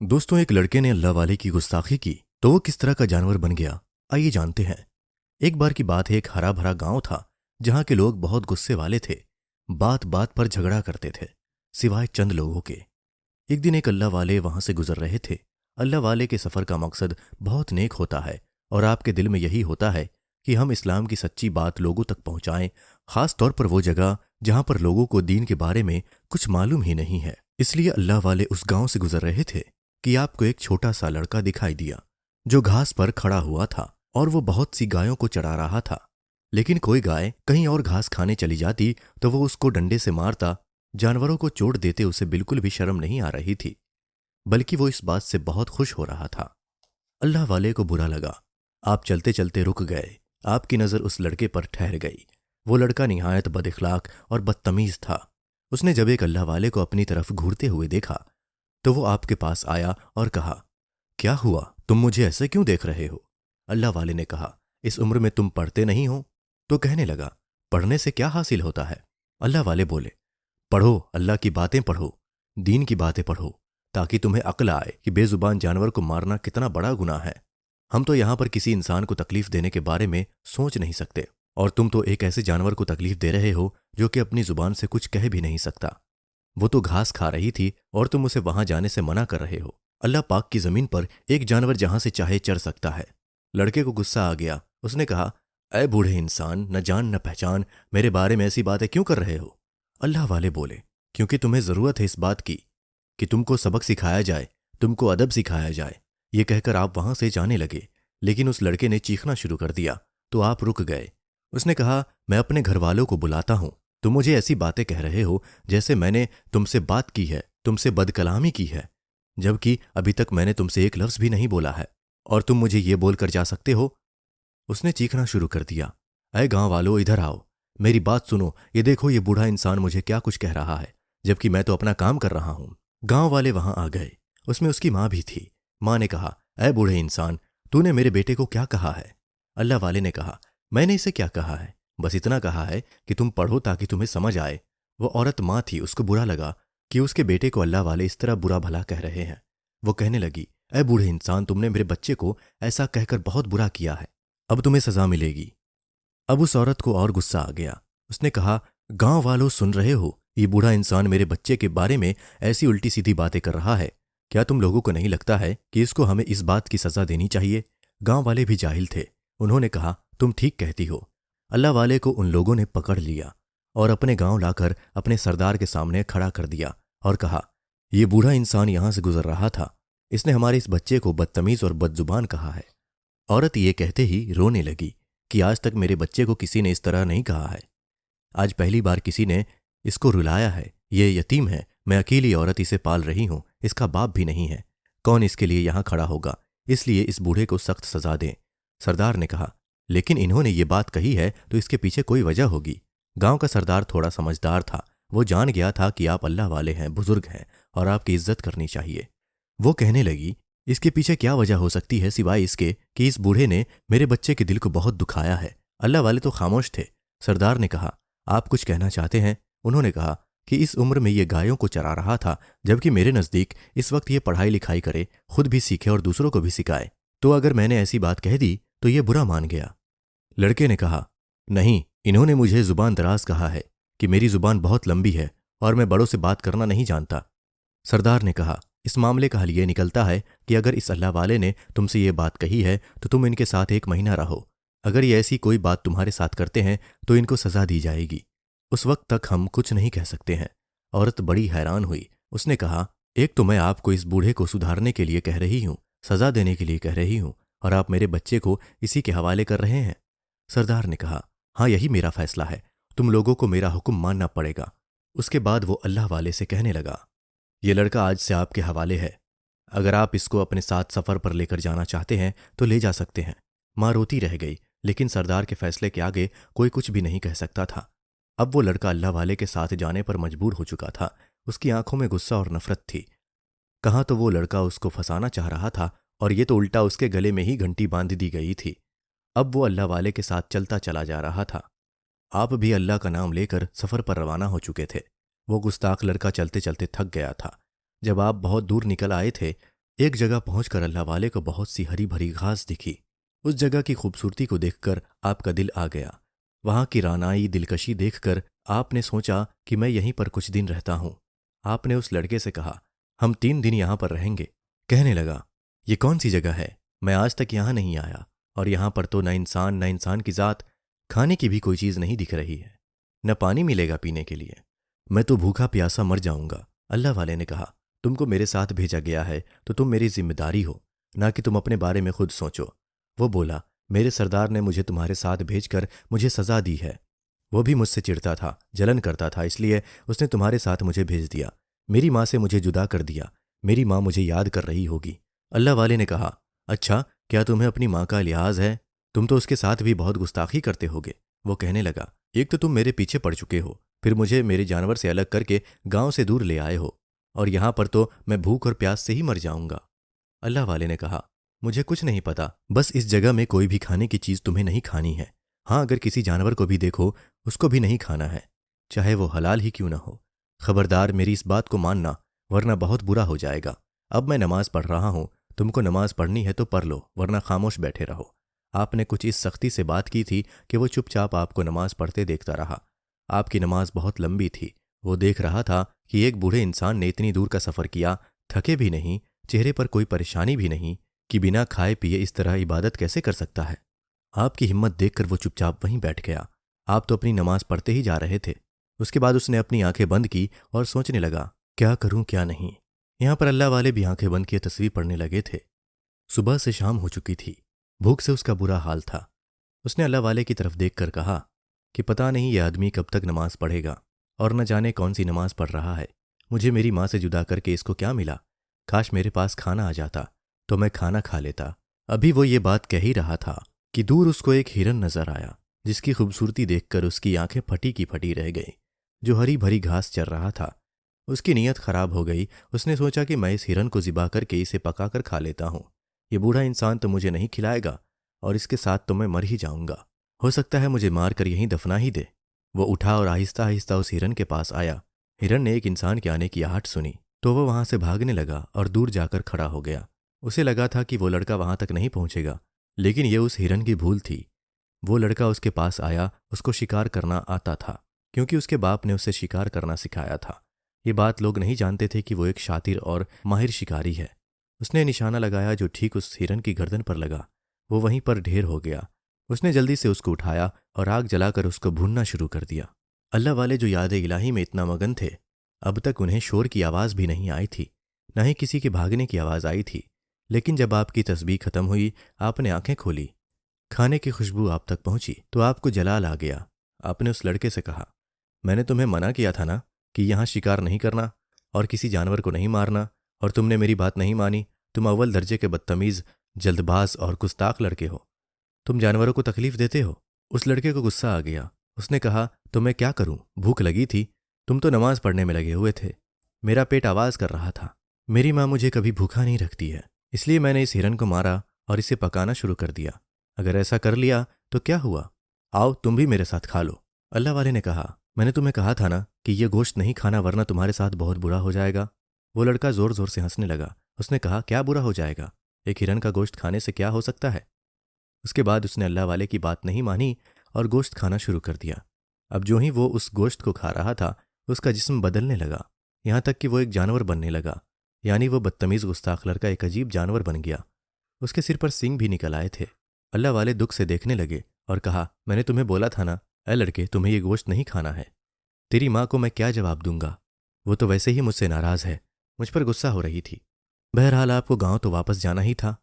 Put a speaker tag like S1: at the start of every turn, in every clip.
S1: दोस्तों, एक लड़के ने अल्लाह वाले की गुस्ताखी की तो वो किस तरह का जानवर बन गया, आइए जानते हैं। एक बार की बात है, एक हरा भरा गांव था जहां के लोग बहुत गुस्से वाले थे। बात बात पर झगड़ा करते थे, सिवाय चंद लोगों के। एक दिन एक अल्लाह वाले वहां से गुजर रहे थे। अल्लाह वाले के सफर का मकसद बहुत नेक होता है और आपके दिल में यही होता है कि हम इस्लाम की सच्ची बात लोगों तक पहुंचाएं, खास तौर पर वो जगह जहां पर लोगों को दीन के बारे में कुछ मालूम ही नहीं है। इसलिए अल्लाह वाले उस गांव से गुजर रहे थे कि आपको एक छोटा सा लड़का दिखाई दिया जो घास पर खड़ा हुआ था और वो बहुत सी गायों को चरा रहा था। लेकिन कोई गाय कहीं और घास खाने चली जाती तो वो उसको डंडे से मारता। जानवरों को चोट देते उसे बिल्कुल भी शर्म नहीं आ रही थी, बल्कि वो इस बात से बहुत खुश हो रहा था। अल्लाह वाले को बुरा लगा। आप चलते चलते रुक गए। आपकी नजर उस लड़के पर ठहर गई। वो लड़का निहायत बदइखलाक और बदतमीज था। उसने जब एक अल्लाह वाले को अपनी तरफ घूरते हुए देखा तो वो आपके पास आया और कहा, क्या हुआ, तुम मुझे ऐसे क्यों देख रहे हो? अल्लाह वाले ने कहा, इस उम्र में तुम पढ़ते नहीं हो? तो कहने लगा, पढ़ने से क्या हासिल होता है? अल्लाह वाले बोले, पढ़ो, अल्लाह की बातें पढ़ो, दीन की बातें पढ़ो, ताकि तुम्हें अक्ल आए कि बेजुबान जानवर को मारना कितना बड़ा गुनाह है। हम तो यहां पर किसी इंसान को तकलीफ देने के बारे में सोच नहीं सकते, और तुम तो एक ऐसे जानवर को तकलीफ दे रहे हो जो कि अपनी जुबान से कुछ कह भी नहीं सकता। वो तो घास खा रही थी और तुम उसे वहां जाने से मना कर रहे हो। अल्लाह पाक की जमीन पर एक जानवर जहां से चाहे चर सकता है। लड़के को गुस्सा आ गया। उसने कहा, ऐ बूढ़े इंसान, न जान न पहचान, मेरे बारे में ऐसी बातें क्यों कर रहे हो? अल्लाह वाले बोले, क्योंकि तुम्हें जरूरत है इस बात की कि तुमको सबक सिखाया जाए, तुमको अदब सिखाया जाए। ये कहकर आप वहां से जाने लगे, लेकिन उस लड़के ने चीखना शुरू कर दिया तो आप रुक गए। उसने कहा, मैं अपने घर वालों को बुलाता हूं। तुम मुझे ऐसी बातें कह रहे हो जैसे मैंने तुमसे बात की है, तुमसे बदकलामी की है, जबकि अभी तक मैंने तुमसे एक लफ्ज भी नहीं बोला है और तुम मुझे ये बोलकर जा सकते हो? उसने चीखना शुरू कर दिया, अय गांव वालों, इधर आओ, मेरी बात सुनो। ये देखो, ये बूढ़ा इंसान मुझे क्या कुछ कह रहा है, जबकि मैं तो अपना काम कर रहा हूं। गांव वाले वहां आ गए। उसमें उसकी मां भी थी। मां ने कहा, अय बूढ़े इंसान, तूने मेरे बेटे को क्या कहा है? अल्लाह वाले ने कहा, मैंने इसे क्या कहा है, बस इतना कहा है कि तुम पढ़ो ताकि तुम्हें समझ आए। वो औरत मां थी, उसको बुरा लगा कि उसके बेटे को अल्लाह वाले इस तरह बुरा भला कह रहे हैं। वो कहने लगी, अय बूढ़े इंसान, तुमने मेरे बच्चे को ऐसा कहकर बहुत बुरा किया है, अब तुम्हें सजा मिलेगी। अब उस औरत को और गुस्सा आ गया। उसने कहा, गांव वालों, सुन रहे हो, ये बूढ़ा इंसान मेरे बच्चे के बारे में ऐसी उल्टी सीधी बातें कर रहा है। क्या तुम लोगों को नहीं लगता है कि इसको हमें इस बात की सजा देनी चाहिए? गांव वाले भी जाहिल थे। उन्होंने कहा, तुम ठीक कहती हो। अल्लाह वाले को उन लोगों ने पकड़ लिया और अपने गांव लाकर अपने सरदार के सामने खड़ा कर दिया और कहा, यह बूढ़ा इंसान यहां से गुजर रहा था, इसने हमारे इस बच्चे को बदतमीज और बदजुबान कहा है। औरत ये कहते ही रोने लगी कि आज तक मेरे बच्चे को किसी ने इस तरह नहीं कहा है। आज पहली बार किसी ने इसको रुलाया है। ये यतीम है, मैं अकेली औरत इसे पाल रही हूं, इसका बाप भी नहीं है। कौन इसके लिए यहां खड़ा होगा? इसलिए इस बूढ़े को सख्त सजा दें। सरदार ने कहा, लेकिन इन्होंने ये बात कही है तो इसके पीछे कोई वजह होगी। गांव का सरदार थोड़ा समझदार था। वो जान गया था कि आप अल्लाह वाले हैं, बुजुर्ग हैं और आपकी इज्जत करनी चाहिए। वो कहने लगी, इसके पीछे क्या वजह हो सकती है सिवाय इसके कि इस बूढ़े ने मेरे बच्चे के दिल को बहुत दुखाया है। अल्लाह वाले तो खामोश थे। सरदार ने कहा, आप कुछ कहना चाहते हैं? उन्होंने कहा कि इस उम्र में ये गायों को चरा रहा था, जबकि मेरे नजदीक इस वक्त ये पढ़ाई लिखाई करे, खुद भी सीखे और दूसरों को भी सिखाए। तो अगर मैंने ऐसी बात कह दी तो ये बुरा मान गया। लड़के ने कहा, नहीं, इन्होंने मुझे जुबान दराज कहा है कि मेरी जुबान बहुत लंबी है और मैं बड़ों से बात करना नहीं जानता। सरदार ने कहा, इस मामले का हल ये निकलता है कि अगर इस अल्लाह वाले ने तुमसे ये बात कही है तो तुम इनके साथ 1 महीना रहो। अगर ये ऐसी कोई बात तुम्हारे साथ करते हैं तो इनको सजा दी जाएगी। उस वक्त तक हम कुछ नहीं कह सकते हैं। औरत बड़ी हैरान हुई। उसने कहा, एक तो मैं आपको इस बूढ़े को सुधारने के लिए कह रही हूं, सजा देने के लिए कह रही हूं, और आप मेरे बच्चे को इसी के हवाले कर रहे हैं। सरदार ने कहा, हाँ, यही मेरा फैसला है, तुम लोगों को मेरा हुक्म मानना पड़ेगा। उसके बाद वो अल्लाह वाले से कहने लगा, ये लड़का आज से आपके हवाले है। अगर आप इसको अपने साथ सफर पर लेकर जाना चाहते हैं तो ले जा सकते हैं। मां रोती रह गई, लेकिन सरदार के फैसले के आगे कोई कुछ भी नहीं कह सकता था। अब वो लड़का अल्लाह वाले के साथ जाने पर मजबूर हो चुका था। उसकी आंखों में गुस्सा और नफरत थी। कहाँ तो वो लड़का उसको फंसाना चाह रहा था और ये तो उल्टा उसके गले में ही घंटी बांध दी गई थी। अब वो अल्लाह वाले के साथ चलता चला जा रहा था। आप भी अल्लाह का नाम लेकर सफर पर रवाना हो चुके थे। वो गुस्ताख लड़का चलते चलते थक गया था। जब आप बहुत दूर निकल आए थे एक जगह पहुंचकर अल्लाह वाले को बहुत सी हरी भरी घास दिखी। उस जगह की खूबसूरती को देखकर आपका दिल आ गया। वहां की रानाई दिलकशी देखकर आपने सोचा कि मैं यहीं पर कुछ दिन रहता हूं। आपने उस लड़के से कहा, हम 3 दिन यहां पर रहेंगे। कहने लगा, ये कौन सी जगह है? मैं आज तक यहां नहीं आया और यहां पर तो न इंसान की जात, खाने की भी कोई चीज नहीं दिख रही है, न पानी मिलेगा पीने के लिए। मैं तो भूखा प्यासा मर जाऊंगा। अल्लाह वाले ने कहा, तुमको मेरे साथ भेजा गया है तो तुम मेरी जिम्मेदारी हो, ना कि तुम अपने बारे में खुद सोचो। वो बोला, मेरे सरदार ने मुझे तुम्हारे साथ भेजकर मुझे सजा दी है। वो भी मुझसे चिढ़ता था, जलन करता था, इसलिए उसने तुम्हारे साथ मुझे भेज दिया। मेरी माँ से मुझे जुदा कर दिया। मेरी माँ मुझे याद कर रही होगी। अल्लाह वाले ने कहा, अच्छा, क्या तुम्हें अपनी माँ का लिहाज है? तुम तो उसके साथ भी बहुत गुस्ताखी करते होगे। वो कहने लगा, एक तो तुम मेरे पीछे पड़ चुके हो, फिर मुझे मेरे जानवर से अलग करके गांव से दूर ले आए हो, और यहां पर तो मैं भूख और प्यास से ही मर जाऊंगा। अल्लाह वाले ने कहा, मुझे कुछ नहीं पता, बस इस जगह में कोई भी खाने की चीज तुम्हें नहीं खानी है। हाँ, अगर किसी जानवर को भी देखो, उसको भी नहीं खाना है, चाहे वो हलाल ही क्यों ना हो। खबरदार, मेरी इस बात को मानना, वरना बहुत बुरा हो जाएगा। अब मैं नमाज पढ़ रहा हूं, तुमको नमाज पढ़नी है तो पढ़ लो, वरना खामोश बैठे रहो। आपने कुछ इस सख्ती से बात की थी कि वो चुपचाप आपको नमाज पढ़ते देखता रहा। आपकी नमाज बहुत लंबी थी। वो देख रहा था कि एक बूढ़े इंसान ने इतनी दूर का सफर किया, थके भी नहीं, चेहरे पर कोई परेशानी भी नहीं, कि बिना खाए पिए इस तरह इबादत कैसे कर सकता है। आपकी हिम्मत देखकर वो चुपचाप वहीं बैठ गया। आप तो अपनी नमाज पढ़ते ही जा रहे थे। उसके बाद उसने अपनी आंखें बंद की और सोचने लगा, क्या करूं क्या नहीं। यहां पर अल्लाह वाले भी आंखें बंद किए तस्वीर पढ़ने लगे थे। सुबह से शाम हो चुकी थी। भूख से उसका बुरा हाल था। उसने अल्लाह वाले की तरफ देखकर कहा कि पता नहीं ये आदमी कब तक नमाज पढ़ेगा, और न जाने कौन सी नमाज पढ़ रहा है। मुझे मेरी माँ से जुदा करके इसको क्या मिला? काश मेरे पास खाना आ जाता तो मैं खाना खा लेता। अभी वो ये बात कह ही रहा था कि दूर उसको एक हिरन नजर आया, जिसकी खूबसूरती देखकर उसकी आंखें फटी की फटी रह गई, जो हरी भरी घास चर रहा था। उसकी नीयत खराब हो गई। उसने सोचा कि मैं इस हिरन को ज़िबा करके इसे पकाकर खा लेता हूँ। ये बूढ़ा इंसान तो मुझे नहीं खिलाएगा, और इसके साथ तो मैं मर ही जाऊंगा। हो सकता है मुझे मारकर यहीं दफना ही दे। वो उठा और आहिस्ता आहिस्ता उस हिरन के पास आया। हिरन ने एक इंसान के आने की आहट सुनी तो वह वहां से भागने लगा और दूर जाकर खड़ा हो गया। उसे लगा था कि वो लड़का वहां तक नहीं पहुंचेगा, लेकिन ये उस हिरन की भूल थी। वो लड़का उसके पास आया। उसको शिकार करना आता था, क्योंकि उसके बाप ने उसे शिकार करना सिखाया था। ये बात लोग नहीं जानते थे कि वो एक शातिर और माहिर शिकारी है। उसने निशाना लगाया जो ठीक उस हिरन की गर्दन पर लगा। वो वहीं पर ढेर हो गया। उसने जल्दी से उसको उठाया और आग जलाकर उसको भूनना शुरू कर दिया। अल्लाह वाले जो याद इलाही में इतना मगन थे, अब तक उन्हें शोर की आवाज़ भी नहीं आई थी, न ही किसी के भागने की आवाज़ आई थी। लेकिन जब आपकी तस्बीह खत्म हुई, आपने आंखें खोली, खाने की खुशबू आप तक पहुंची तो आपको जलाल आ गया। आपने उस लड़के से कहा, मैंने तुम्हें मना किया था ना कि यहाँ शिकार नहीं करना और किसी जानवर को नहीं मारना, और तुमने मेरी बात नहीं मानी। तुम अव्वल दर्जे के बदतमीज़, जल्दबाज और गुस्ताख लड़के हो। तुम जानवरों को तकलीफ देते हो। उस लड़के को गुस्सा आ गया। उसने कहा, तो मैं क्या करूं? भूख लगी थी, तुम तो नमाज पढ़ने में लगे हुए थे। मेरा पेट आवाज़ कर रहा था। मेरी माँ मुझे कभी भूखा नहीं रखती है, इसलिए मैंने इस हिरन को मारा और इसे पकाना शुरू कर दिया। अगर ऐसा कर लिया तो क्या हुआ? आओ तुम भी मेरे साथ खा लो। अल्लाह वाले ने कहा, मैंने तुम्हें कहा था ना कि यह गोश्त नहीं खाना, वरना तुम्हारे साथ बहुत बुरा हो जाएगा। वो लड़का जोर जोर से हंसने लगा। उसने कहा, क्या बुरा हो जाएगा? एक हिरन का गोश्त खाने से क्या हो सकता है? उसके बाद उसने अल्लाह वाले की बात नहीं मानी और गोश्त खाना शुरू कर दिया। अब जो ही वो उस गोश्त को खा रहा था, उसका जिस्म बदलने लगा, यहाँ तक कि वो एक जानवर बनने लगा। यानी वो बदतमीज़ गुस्ताख लड़का एक अजीब जानवर बन गया। उसके सिर पर सींग भी निकल आए थे। अल्लाह वाले दुख से देखने लगे और कहा, मैंने तुम्हें बोला था ना, ऐ लड़के, तुम्हें ये गोश्त नहीं खाना है। तेरी माँ को मैं क्या जवाब दूंगा? वो तो वैसे ही मुझसे नाराज़ है, मुझ पर गुस्सा हो रही थी। बहरहाल आपको गांव तो वापस जाना ही था,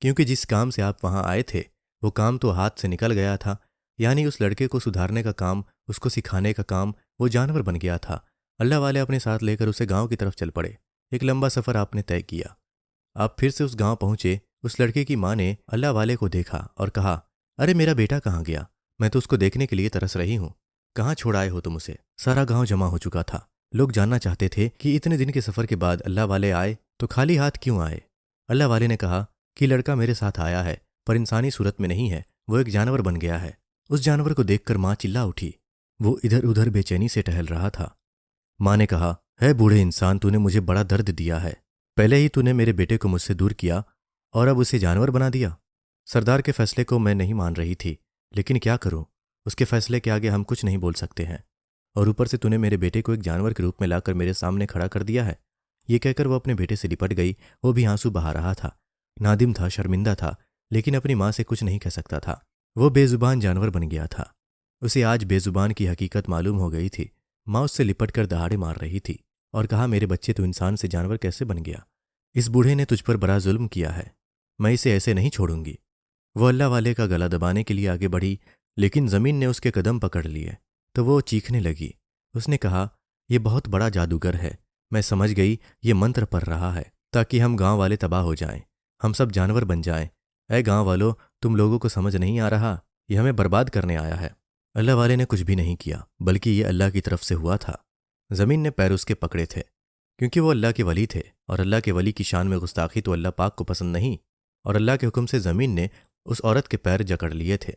S1: क्योंकि जिस काम से आप वहां आए थे वो काम तो हाथ से निकल गया था। यानी उस लड़के को सुधारने का काम, उसको सिखाने का काम, वो जानवर बन गया था। अल्लाह वाले अपने साथ लेकर उसे गांव की तरफ चल पड़े। एक लंबा सफ़र आपने तय किया। आप फिर से उस गांव पहुंचे। उस लड़के की माँ ने अल्लाह वाले को देखा और कहा, अरे मेरा बेटा कहाँ गया? मैं तो उसको देखने के लिए तरस रही हूँ। कहाँ छोड़ आए हो तुम उसे? सारा गांव जमा हो चुका था। लोग जानना चाहते थे कि इतने दिन के सफ़र के बाद अल्लाह वाले आए तो खाली हाथ क्यों आए। अल्लाह वाले ने कहा कि लड़का मेरे साथ आया है, पर इंसानी सूरत में नहीं है, वो एक जानवर बन गया है। उस जानवर को देखकर माँ चिल्ला उठी। वो इधर उधर बेचैनी से टहल रहा था। माँ ने कहा, है बूढ़े इंसान, तूने मुझे बड़ा दर्द दिया है, पहले ही तूने मेरे बेटे को मुझसे दूर किया और अब उसे जानवर बना दिया। सरदार के फैसले को मैं नहीं मान रही थी, लेकिन क्या करूं, उसके फैसले के आगे हम कुछ नहीं बोल सकते हैं। और ऊपर से तूने मेरे बेटे को एक जानवर के रूप में लाकर मेरे सामने खड़ा कर दिया है। ये कहकर वो अपने बेटे से लिपट गई। वो भी आंसू बहा रहा था, नादिम था, शर्मिंदा था, लेकिन अपनी माँ से कुछ नहीं कह सकता था। वो बेजुबान जानवर बन गया था। उसे आज बेजुबान की हकीकत मालूम हो गई थी। माँ उससे लिपट कर दहाड़े मार रही थी और कहा, मेरे बच्चे तो इंसान से जानवर कैसे बन गया? इस बूढ़े ने तुझ पर बड़ा जुल्म किया है, मैं इसे ऐसे नहीं छोड़ूंगी। वो अल्लाह वाले का गला दबाने के लिए आगे बढ़ी, लेकिन जमीन ने उसके कदम पकड़ लिए तो वो चीखने लगी। उसने कहा, यह बहुत बड़ा जादूगर है। मैं समझ गई ये मंत्र पढ़ रहा है ताकि हम गांव वाले तबाह हो जाएं, हम सब जानवर बन जाएं। ऐ गांव वालों, तुम लोगों को समझ नहीं आ रहा, यह हमें बर्बाद करने आया है। अल्लाह वाले ने कुछ भी नहीं किया, बल्कि ये अल्लाह की तरफ से हुआ था। जमीन ने पैर उसके पकड़े थे, क्योंकि वो अल्लाह के वली थे, और अल्लाह के वली की शान में गुस्ताखी तो अल्लाह पाक को पसंद नहीं। और अल्लाह के हुक्म से जमीन ने उस औरत के पैर जकड़ लिए थे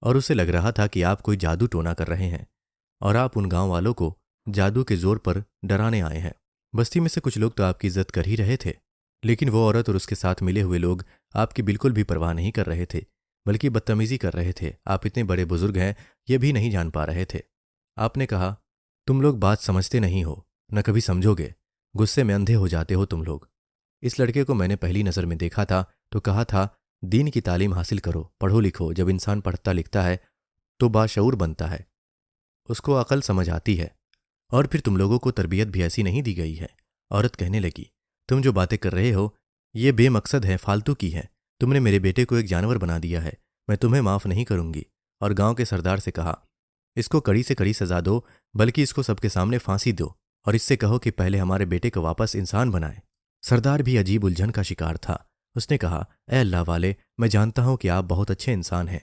S1: और उसे लग रहा था कि आप कोई जादू टोना कर रहे हैं और आप उन गांव वालों को जादू के जोर पर डराने आए हैं। बस्ती में से कुछ लोग तो आपकी इज्जत कर ही रहे थे, लेकिन वो औरत और उसके साथ मिले हुए लोग आपकी बिल्कुल भी परवाह नहीं कर रहे थे, बल्कि बदतमीजी कर रहे थे। आप इतने बड़े बुजुर्ग हैं ये भी नहीं जान पा रहे थे। आपने कहा, तुम लोग बात समझते नहीं हो, न कभी समझोगे, गुस्से में अंधे हो जाते हो तुम लोग। इस लड़के को मैंने पहली नज़र में देखा था तो कहा था, दीन की तालीम हासिल करो, पढ़ो लिखो। जब इंसान पढ़ता लिखता है तो बाशऊर बनता है, उसको अकल समझ आती है। और फिर तुम लोगों को तरबियत भी ऐसी नहीं दी गई है। औरत कहने लगी, तुम जो बातें कर रहे हो ये बेमकसद है, फालतू की है। तुमने मेरे बेटे को एक जानवर बना दिया है, मैं तुम्हें माफ़ नहीं करूंगी। और गांव के सरदार से कहा, इसको कड़ी से कड़ी सजा दो, बल्कि इसको सबके सामने फांसी दो, और इससे कहो कि पहले हमारे बेटे को वापस इंसान बनाए। सरदार भी अजीब उलझन का शिकार था। उसने कहा, ए अल्लाह वाले, मैं जानता हूं कि आप बहुत अच्छे इंसान हैं,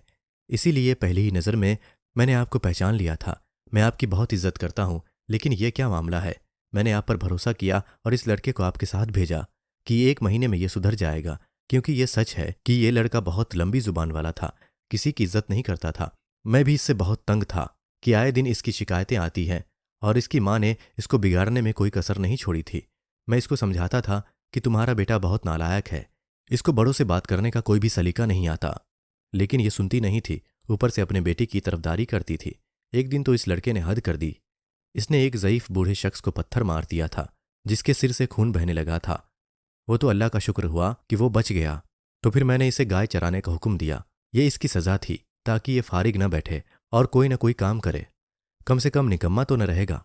S1: इसीलिए पहली ही नज़र में मैंने आपको पहचान लिया था। मैं आपकी बहुत इज्जत करता हूं, लेकिन यह क्या मामला है? मैंने आप पर भरोसा किया और इस लड़के को आपके साथ भेजा कि 1 महीने में यह सुधर जाएगा, क्योंकि यह सच है कि यह लड़का बहुत लंबी जुबान वाला था, किसी की इज्जत नहीं करता था। मैं भी इससे बहुत तंग था कि आए दिन इसकी शिकायतें आती हैं, और इसकी माँ ने इसको बिगाड़ने में कोई कसर नहीं छोड़ी थी। मैं इसको समझाता था कि तुम्हारा बेटा बहुत नालायक है, इसको बड़ों से बात करने का कोई भी सलीका नहीं आता, लेकिन ये सुनती नहीं थी, ऊपर से अपने बेटे की तरफदारी करती थी। एक दिन तो इस लड़के ने हद कर दी। इसने एक ज़ईफ बूढ़े शख्स को पत्थर मार दिया था, जिसके सिर से खून बहने लगा था। वो तो अल्लाह का शुक्र हुआ कि वो बच गया। तो फिर मैंने इसे गाय चराने का हुक्म दिया। ये इसकी सज़ा थी, ताकि ये फारिग न बैठे और कोई न कोई काम करे, कम से कम निकम्मा तो न रहेगा।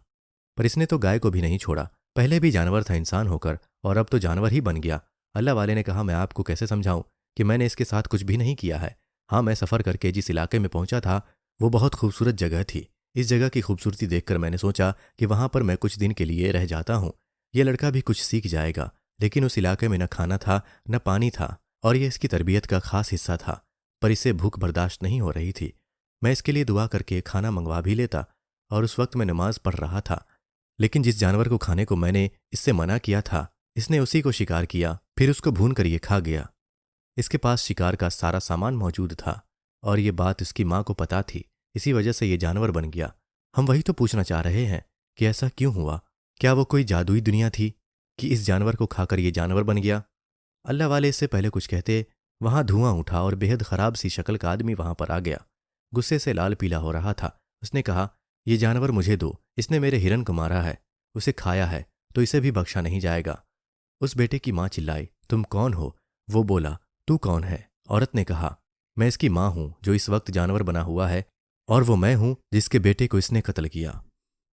S1: पर इसने तो गाय को भी नहीं छोड़ा। पहले भी जानवर था इंसान होकर, और अब तो जानवर ही बन गया। अल्लाह वाले ने कहा, मैं आपको कैसे समझाऊं कि मैंने इसके साथ कुछ भी नहीं किया है। हाँ, मैं सफ़र करके जिस इलाके में पहुंचा था वो बहुत खूबसूरत जगह थी। इस जगह की खूबसूरती देखकर मैंने सोचा कि वहां पर मैं कुछ दिन के लिए रह जाता हूँ, ये लड़का भी कुछ सीख जाएगा। लेकिन उस इलाके में न खाना था न पानी था, और यह इसकी तरबियत का खास हिस्सा था, पर इसे भूख बर्दाश्त नहीं हो रही थी। मैं इसके लिए दुआ करके खाना मंगवा भी लेता, और उस वक्त मैं नमाज पढ़ रहा था। लेकिन जिस जानवर को खाने को मैंने इससे मना किया था, इसने उसी को शिकार किया, फिर उसको भून कर ये खा गया। इसके पास शिकार का सारा सामान मौजूद था, और ये बात इसकी माँ को पता थी, इसी वजह से ये जानवर बन गया। हम वही तो पूछना चाह रहे हैं कि ऐसा क्यों हुआ? क्या वो कोई जादुई दुनिया थी कि इस जानवर को खाकर ये जानवर बन गया? अल्लाह वाले इससे पहले कुछ कहते, वहां धुआं उठा और बेहद खराब सी शक्ल का आदमी वहां पर आ गया। गुस्से से लाल पीला हो रहा था। उसने कहा, ये जानवर मुझे दो, इसने मेरे हिरन को मारा है, उसे खाया है, तो इसे भी बख्शा नहीं जाएगा। उस बेटे की माँ चिल्लाई, तुम कौन हो? वो बोला, तू कौन है? औरत ने कहा, मैं इसकी माँ हूं जो इस वक्त जानवर बना हुआ है, और वो मैं हूं जिसके बेटे को इसने कत्ल किया।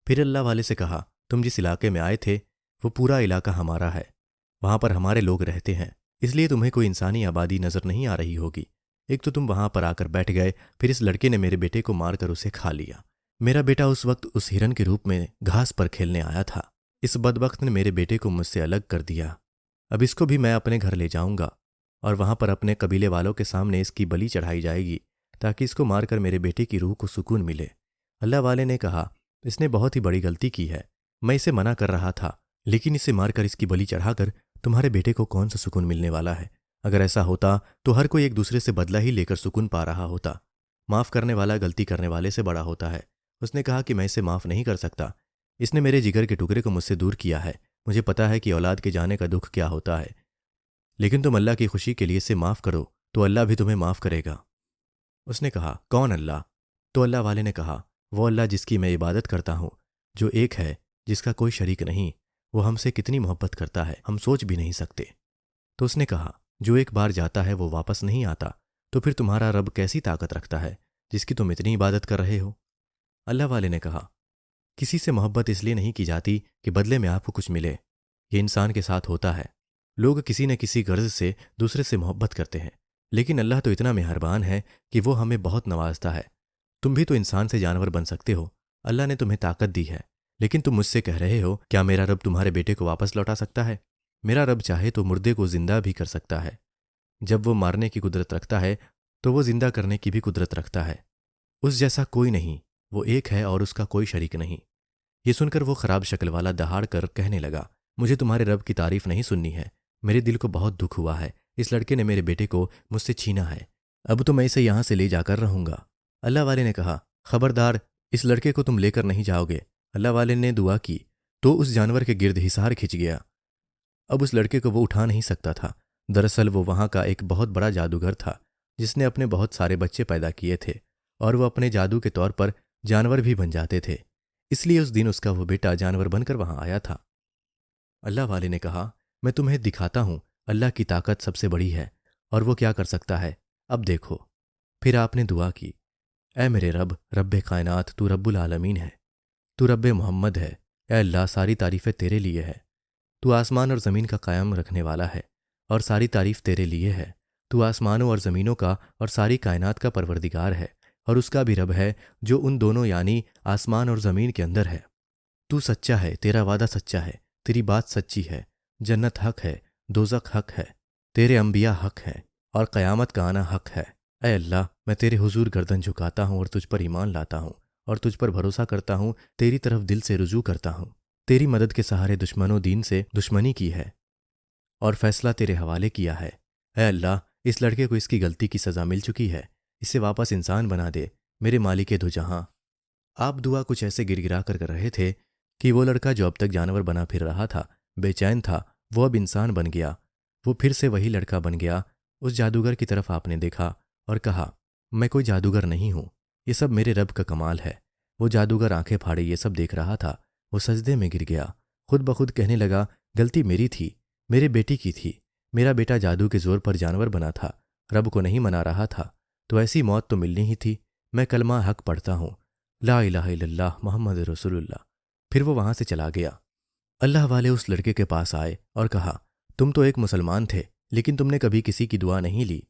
S1: फिर अल्लाह वाले से कहा, तुम जिस इलाके में आए थे वो पूरा इलाका हमारा है, वहां पर हमारे लोग रहते हैं, इसलिए तुम्हें कोई इंसानी आबादी नजर नहीं आ रही होगी। एक तो तुम वहां पर आकर बैठ गए, फिर इस लड़के ने मेरे बेटे को मारकर उसे खा लिया। मेरा बेटा उस वक्त उस हिरन के रूप में घास पर खेलने आया था। इस बदबख्त ने मेरे बेटे को मुझसे अलग कर दिया। अब इसको भी मैं अपने घर ले जाऊंगा, और वहां पर अपने कबीले वालों के सामने इसकी बलि चढ़ाई जाएगी, ताकि इसको मारकर मेरे बेटे की रूह को सुकून मिले। अल्लाह वाले ने कहा, इसने बहुत ही बड़ी गलती की है। मैं इसे मना कर रहा था, लेकिन इसे मारकर इसकी बलि चढ़ाकर तुम्हारे बेटे को कौन सा सुकून मिलने वाला है? अगर ऐसा होता तो हर कोई एक दूसरे से बदला ही लेकर सुकून पा रहा होता। माफ़ करने वाला गलती करने वाले से बड़ा होता है। उसने कहा कि मैं इसे माफ़ नहीं कर सकता। इसने मेरे जिगर के टुकड़े को मुझसे दूर किया है, मुझे पता है कि औलाद के जाने का दुख क्या होता है, लेकिन तुम अल्लाह की खुशी के लिए इसे माफ़ करो तो अल्लाह भी तुम्हें माफ़ करेगा। उसने कहा, कौन अल्लाह? तो अल्लाह वाले ने कहा, वो अल्लाह जिसकी मैं इबादत करता हूँ, जो एक है, जिसका कोई शरीक नहीं। वो हमसे कितनी मोहब्बत करता है, हम सोच भी नहीं सकते। तो उसने कहा, जो एक बार जाता है वो वापस नहीं आता, तो फिर तुम्हारा रब कैसी ताकत रखता है जिसकी तुम इतनी इबादत कर रहे हो? अल्लाह वाले ने कहा, किसी से मोहब्बत इसलिए नहीं की जाती कि बदले में आपको कुछ मिले। ये इंसान के साथ होता है। लोग किसी न किसी गर्ज से दूसरे से मोहब्बत करते हैं, लेकिन अल्लाह तो इतना मेहरबान है कि वो हमें बहुत नवाजता है। तुम भी तो इंसान से जानवर बन सकते हो। अल्लाह ने तुम्हें ताकत दी है, लेकिन तुम मुझसे कह रहे हो, क्या मेरा रब तुम्हारे बेटे को वापस लौटा सकता है? मेरा रब चाहे तो मुर्दे को जिंदा भी कर सकता है। जब वो मारने की कुदरत रखता है तो वो जिंदा करने की भी कुदरत रखता है। उस जैसा कोई नहीं, वो एक है और उसका कोई शरीक नहीं। ये सुनकर वो खराब शक्ल वाला दहाड़ कर कहने लगा, मुझे तुम्हारे रब की तारीफ नहीं सुननी है। मेरे दिल को बहुत दुख हुआ है। इस लड़के ने मेरे बेटे को मुझसे छीना है। अब तो मैं इसे यहां से ले जाकर रहूंगा। अल्लाह वाले ने कहा, खबरदार, इस लड़के को तुम लेकर नहीं जाओगे। अल्लाह वाले ने दुआ की तो उस जानवर के गिर्द हिसार खिंच गया। अब उस लड़के को वो उठा नहीं सकता था। दरअसल वो वहां का एक बहुत बड़ा जादूगर था, जिसने अपने बहुत सारे बच्चे पैदा किए थे, और वो अपने जादू के तौर पर जानवर भी बन जाते थे। इसलिए उस दिन उसका वो बेटा जानवर बनकर वहां आया था। अल्लाह वाले ने कहा, मैं तुम्हें दिखाता हूं, अल्लाह की ताकत सबसे बड़ी है और वो क्या कर सकता है, अब देखो। फिर आपने दुआ की, ऐ मेरे रब, रब्बे कायनात, तू रब्बुल आलमीन है, तू रब्बे मोहम्मद है। ऐ अल्लाह, सारी तारीफें तेरे लिए है। तू आसमान और ज़मीन का कायम रखने वाला है और सारी तारीफ तेरे लिए है। तू आसमानों और ज़मीनों का और सारी कायनात का परवरदिगार है और उसका भी रब है जो उन दोनों यानी आसमान और ज़मीन के अंदर है। तू सच्चा है, तेरा वादा सच्चा है, तेरी बात सच्ची है। जन्नत हक है, दोज़ख हक है, तेरे अंबिया हक है और क़यामत का आना हक है। ऐ अल्लाह, मैं तेरे हुजूर गर्दन झुकाता हूँ और तुझ पर ईमान लाता हूँ और तुझ पर भरोसा करता हूँ, तेरी तरफ दिल से रुजू करता हूँ। तेरी मदद के सहारे दुश्मनों दीन से दुश्मनी की है और फैसला तेरे हवाले किया है। ऐ अल्लाह, इस लड़के को इसकी गलती की सज़ा मिल चुकी है, इसे वापस इंसान बना दे, मेरे मालिके दो जहां। आप दुआ कुछ ऐसे गिरगिरा कर रहे थे कि वो लड़का जो अब तक जानवर बना फिर रहा था, बेचैन था, वो अब इंसान बन गया। वो फिर से वही लड़का बन गया। उस जादूगर की तरफ आपने देखा और कहा, मैं कोई जादूगर नहीं हूं, ये सब मेरे रब का कमाल है। वो जादूगर आंखें फाड़े ये सब देख रहा था। वो सजदे में गिर गया, खुद ब खुद कहने लगा, गलती मेरी थी, मेरे बेटी की थी। मेरा बेटा जादू के जोर पर जानवर बना था, रब को नहीं मना रहा था, तो ऐसी मौत तो मिलनी ही थी। मैं कलमा हक पढ़ता हूँ, ला इलाहा इल्लल्लाह मोहम्मद रसूलुल्लाह। फिर वो वहां से चला गया। अल्लाह वाले उस लड़के के पास आए और कहा, तुम तो एक मुसलमान थे, लेकिन तुमने कभी किसी की दुआ नहीं ली।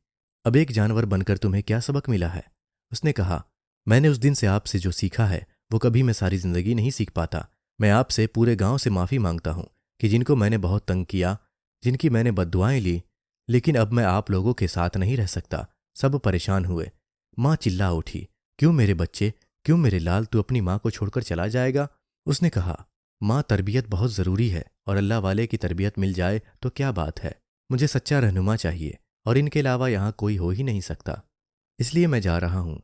S1: अब एक जानवर बनकर तुम्हें क्या सबक मिला है? उसने कहा, मैंने उस दिन से आपसे जो सीखा है वो कभी मैं सारी जिंदगी नहीं सीख पाता। मैं आपसे पूरे गांव से माफ़ी मांगता हूं कि जिनको मैंने बहुत तंग किया, जिनकी मैंने बद्दुआएं ली, लेकिन अब मैं आप लोगों के साथ नहीं रह सकता। सब परेशान हुए। माँ चिल्ला उठी, क्यों मेरे बच्चे, क्यों मेरे लाल, तू अपनी माँ को छोड़कर चला जाएगा? उसने कहा, माँ, तरबियत बहुत ज़रूरी है और अल्लाह वाले की तरबियत मिल जाए तो क्या बात है। मुझे सच्चा रहनुमा चाहिए और इनके अलावा यहाँ कोई हो ही नहीं सकता, इसलिए मैं जा रहा हूँ।